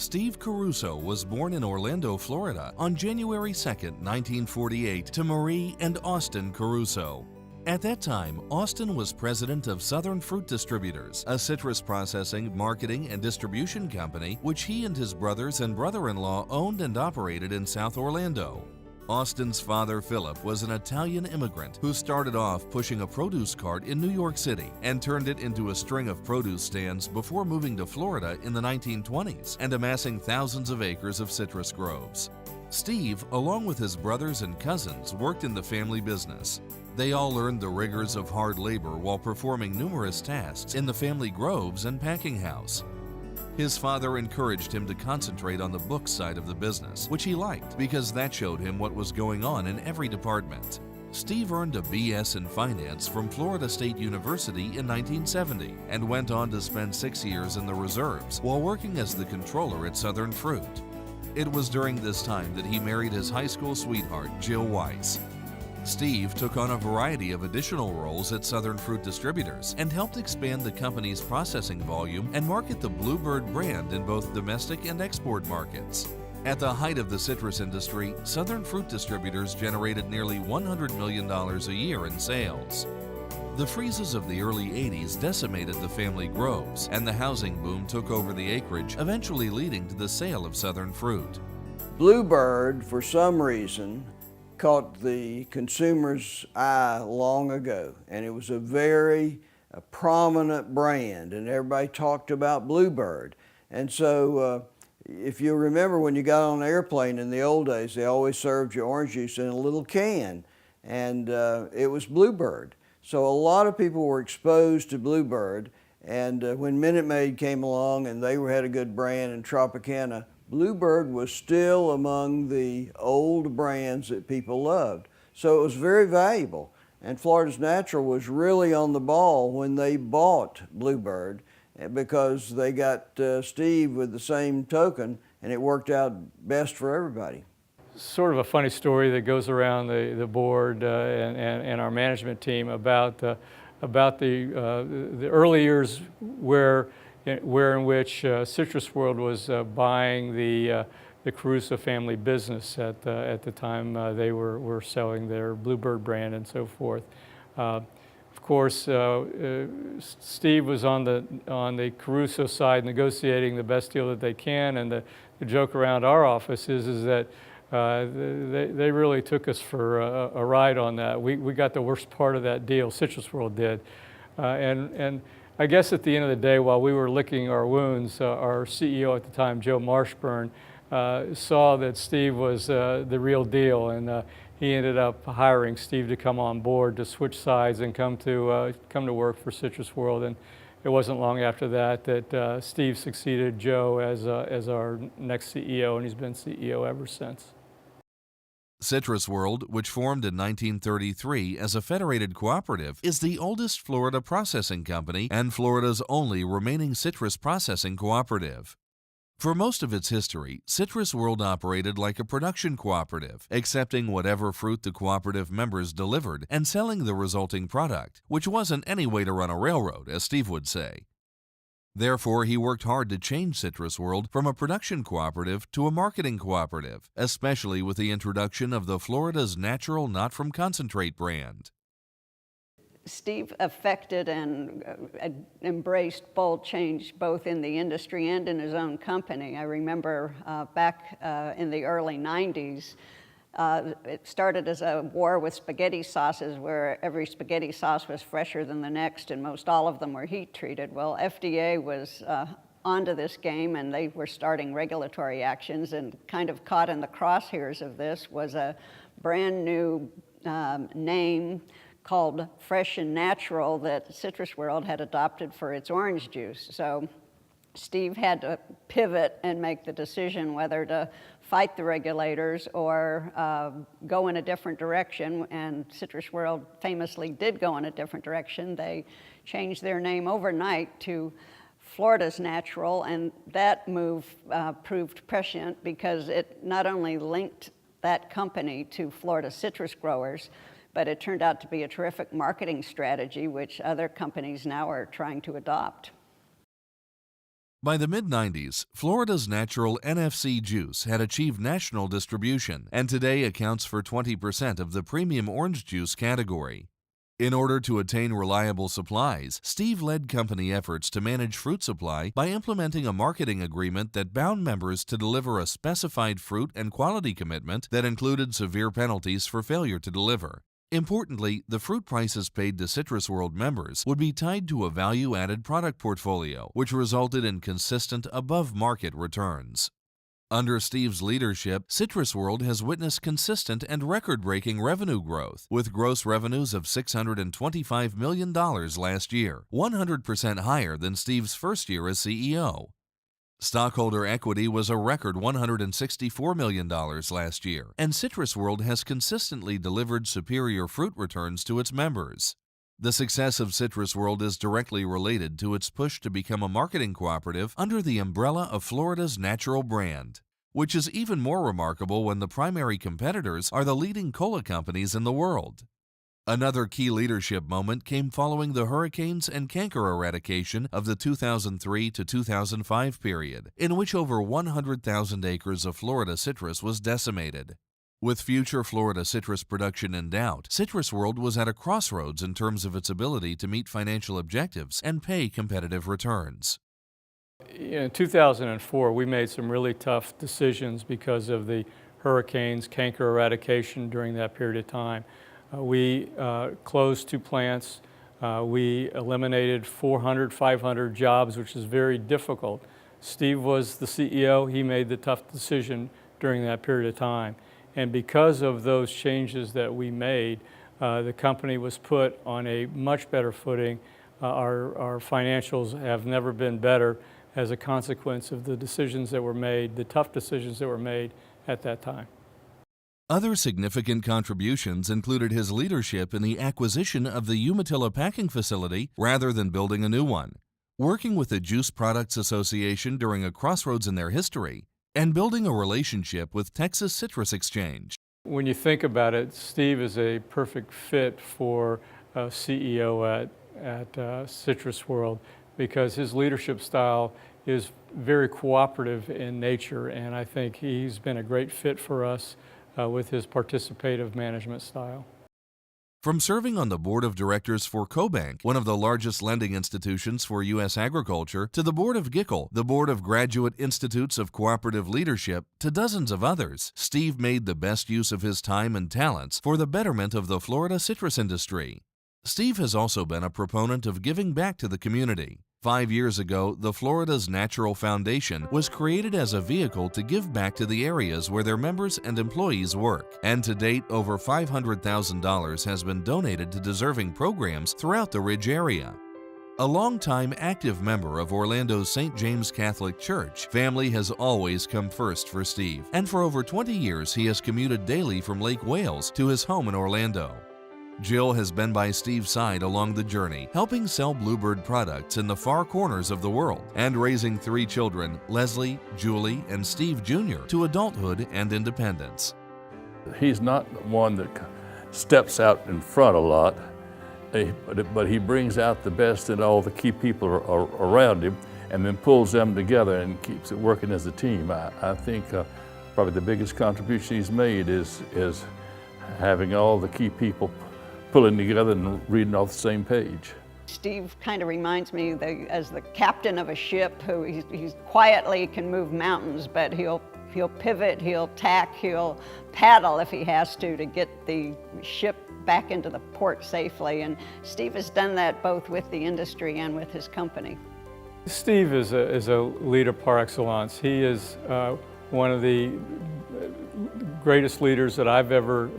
Steve Caruso was born in Orlando, Florida on January 2, 1948 to Marie and Austin Caruso. At that time, Austin was president of Southern Fruit Distributors, a citrus processing, marketing, and distribution company which he and his brothers and brother-in-law owned and operated in South Orlando. Austin's father, Philip, was an Italian immigrant who started off pushing a produce cart in New York City and turned it into a string of produce stands before moving to Florida in the 1920s and amassing thousands of acres of citrus groves. Steve, along with his brothers and cousins, worked in the family business. They all learned the rigors of hard labor while performing numerous tasks in the family groves and packing house. His father encouraged him to concentrate on the book side of the business, which he liked because that showed him what was going on in every department. Steve earned a BS in finance from Florida State University in 1970 and went on to spend 6 years in the reserves while working as the controller at Southern Fruit. It was during this time that he married his high school sweetheart, Jill Weiss. Steve took on a variety of additional roles at Southern Fruit Distributors and helped expand the company's processing volume and market the Bluebird brand in both domestic and export markets. At the height of the citrus industry, Southern Fruit Distributors generated nearly $100 million a year in sales. The freezes of the early 80s decimated the family groves, and the housing boom took over the acreage, eventually leading to the sale of Southern Fruit. Bluebird, for some reason, caught the consumer's eye long ago, and it was a very prominent brand, and everybody talked about Bluebird. And so if you remember, when you got on an airplane in the old days, they always served you orange juice in a little can, and it was Bluebird. So a lot of people were exposed to Bluebird, and when Minute Maid came along and they had a good brand, and Tropicana, Bluebird was still among the old brands that people loved. So it was very valuable. And Florida's Natural was really on the ball when they bought Bluebird, because they got Steve with the same token, and it worked out best for everybody. Sort of a funny story that goes around the board and our management team about the early years where in which Citrus World was buying the Caruso family business at the time they were selling their Bluebird brand and so forth. Of course, Steve was on the Caruso side negotiating the best deal that they can, and the joke around our office is that they really took us for a ride on that. We got the worst part of that deal, Citrus World did, and I guess at the end of the day, while we were licking our wounds, our CEO at the time, Joe Marshburn, saw that Steve was the real deal, and he ended up hiring Steve to come on board to switch sides and come to work for Citrus World. And it wasn't long after that Steve succeeded Joe as our next CEO, and he's been CEO ever since. Citrus World, which formed in 1933 as a federated cooperative, is the oldest Florida processing company and Florida's only remaining citrus processing cooperative. For most of its history, Citrus World operated like a production cooperative, accepting whatever fruit the cooperative members delivered and selling the resulting product, which wasn't any way to run a railroad, as Steve would say. Therefore, he worked hard to change Citrus World from a production cooperative to a marketing cooperative, especially with the introduction of the Florida's Natural Not From Concentrate brand. Steve affected and embraced bold change both in the industry and in his own company. I remember back in the early 90s, it started as a war with spaghetti sauces where every spaghetti sauce was fresher than the next and most all of them were heat treated. Well, FDA was onto this game and they were starting regulatory actions, and kind of caught in the crosshairs of this was a brand new name called Fresh and Natural that Citrus World had adopted for its orange juice. So Steve had to pivot and make the decision whether to fight the regulators or go in a different direction, and Citrus World famously did go in a different direction. They changed their name overnight to Florida's Natural, and that move proved prescient because it not only linked that company to Florida citrus growers, but it turned out to be a terrific marketing strategy which other companies now are trying to adopt. By the mid-90s, Florida's natural NFC juice had achieved national distribution and today accounts for 20% of the premium orange juice category. In order to attain reliable supplies, Steve led company efforts to manage fruit supply by implementing a marketing agreement that bound members to deliver a specified fruit and quality commitment that included severe penalties for failure to deliver. Importantly, the fruit prices paid to Citrus World members would be tied to a value-added product portfolio, which resulted in consistent above-market returns. Under Steve's leadership, Citrus World has witnessed consistent and record-breaking revenue growth, with gross revenues of $625 million last year, 100% higher than Steve's first year as CEO. Stockholder equity was a record $164 million last year, and Citrus World has consistently delivered superior fruit returns to its members. The success of Citrus World is directly related to its push to become a marketing cooperative under the umbrella of Florida's natural brand, which is even more remarkable when the primary competitors are the leading cola companies in the world. Another key leadership moment came following the hurricanes and canker eradication of the 2003 to 2005 period, in which over 100,000 acres of Florida citrus was decimated. With future Florida citrus production in doubt, Citrus World was at a crossroads in terms of its ability to meet financial objectives and pay competitive returns. In 2004, we made some really tough decisions because of the hurricanes, canker eradication during that period of time. We closed 2 plants. We eliminated 400, 500 jobs, which is very difficult. Steve was the CEO. He made the tough decision during that period of time. And because of those changes that we made, the company was put on a much better footing. Our financials have never been better as a consequence of the decisions that were made, the tough decisions that were made at that time. Other significant contributions included his leadership in the acquisition of the Umatilla packing facility rather than building a new one, working with the Juice Products Association during a crossroads in their history, and building a relationship with Texas Citrus Exchange. When you think about it, Steve is a perfect fit for a CEO at Citrus World because his leadership style is very cooperative in nature, and I think he's been a great fit for us with his participative management style. From serving on the board of directors for CoBank, one of the largest lending institutions for U.S. agriculture, to the board of GICL, the board of Graduate Institutes of Cooperative Leadership, to dozens of others, Steve made the best use of his time and talents for the betterment of the Florida citrus industry. Steve has also been a proponent of giving back to the community. 5 years ago, the Florida's Natural Foundation was created as a vehicle to give back to the areas where their members and employees work, and to date, over $500,000 has been donated to deserving programs throughout the Ridge area. A longtime active member of Orlando's St. James Catholic Church, family has always come first for Steve, and for over 20 years he has commuted daily from Lake Wales to his home in Orlando. Jill has been by Steve's side along the journey, helping sell Bluebird products in the far corners of the world and raising 3 children, Leslie, Julie, and Steve Jr., to adulthood and independence. He's not one that steps out in front a lot, but he brings out the best in all the key people around him and then pulls them together and keeps it working as a team. I think probably the biggest contribution he's made is having all the key people pulling together and reading off the same page. Steve kind of reminds me as the captain of a ship who he's quietly can move mountains, but he'll pivot, he'll tack, he'll paddle if he has to get the ship back into the port safely. And Steve has done that both with the industry and with his company. Steve is a leader par excellence. He is one of the greatest leaders that I've ever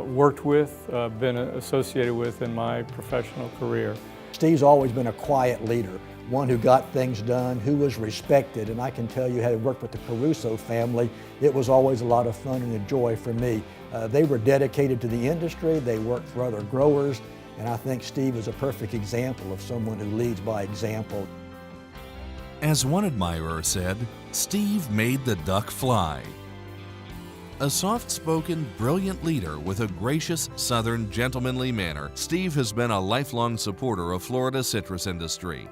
worked with, been associated with in my professional career. Steve's always been a quiet leader, one who got things done, who was respected, and I can tell you, having worked with the Caruso family, it was always a lot of fun and a joy for me. They were dedicated to the industry, they worked for other growers, and I think Steve is a perfect example of someone who leads by example. As one admirer said, Steve made the duck fly. A soft-spoken, brilliant leader with a gracious, southern, gentlemanly manner, Steve has been a lifelong supporter of Florida's citrus industry.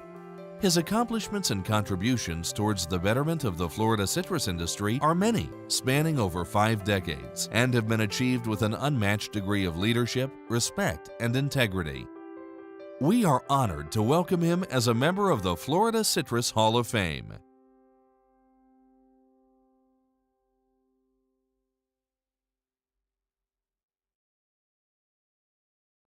His accomplishments and contributions towards the betterment of the Florida citrus industry are many, spanning over 5 decades, and have been achieved with an unmatched degree of leadership, respect, and integrity. We are honored to welcome him as a member of the Florida Citrus Hall of Fame.